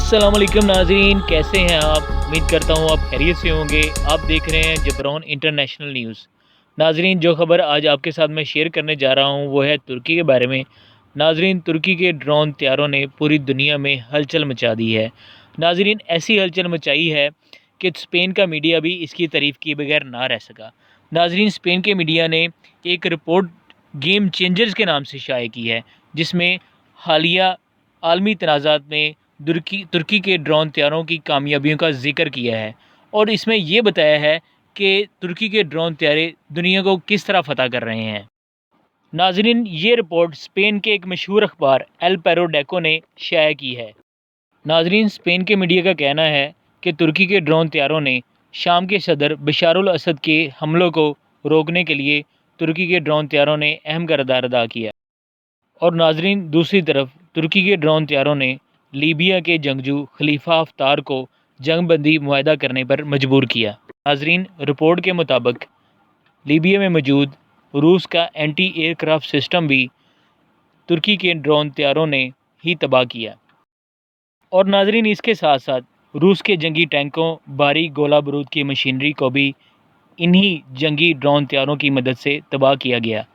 अस्सलाम वालेकुम नाज़रीन, कैसे हैं आप? उम्मीद करता हूँ आप खैरियत से होंगे। आप देख रहे हैं जबरौन इंटरनेशनल न्यूज़। नाज़रीन, जो ख़बर आज आपके साथ मैं शेयर करने जा रहा हूँ वो है तुर्की के बारे में। नाज़रीन, तुर्की के ड्रोन त्यारों ने पूरी दुनिया में हलचल मचा दी है। नाज़रीन, ऐसी हलचल मचाई है कि स्पेन का मीडिया भी इसकी तारीफ़ किए बगैर ना रह सका। नाज़रीन, स्पेन के मीडिया ने एक रिपोर्ट गेम चेंजर्स के नाम से शाये की है, जिसमें हालिया आलमी तनाज़ात में तुर्की के ड्रोन त्यारों की कामयाबियों का जिक्र किया है और इसमें यह बताया है कि तुर्की के ड्रोन त्यारे दुनिया को किस तरह फ़तह कर रहे हैं। नाज़रीन, ये रिपोर्ट स्पेन के एक मशहूर अखबार एल पेरोडेको ने शाया की है। नाज़रीन, स्पेन के मीडिया का कहना है कि तुर्की के ड्रोन त्यारों ने शाम के सदर बशारुल असद के हमलों को रोकने के लिए तुर्की के ड्रोन त्यारों ने अहम किरदार अदा किया। और नाज़रीन, दूसरी तरफ तुर्की के ड्रोन त्यारों ने लीबिया के जंगजू खलीफा हफ्तार को जंगबंदी मुआहदा करने पर मजबूर किया। नाज़रीन, रिपोर्ट के मुताबिक लीबिया में मौजूद रूस का एंटी एयरक्राफ्ट सिस्टम भी तुर्की के ड्रोन त्यारों ने ही तबाह किया। और नाज़रीन, इसके साथ साथ रूस के जंगी टैंकों, भारी गोला बारूद की मशीनरी को भी इन्हीं जंगी ड्रोन त्यारों की मदद से तबाह किया गया।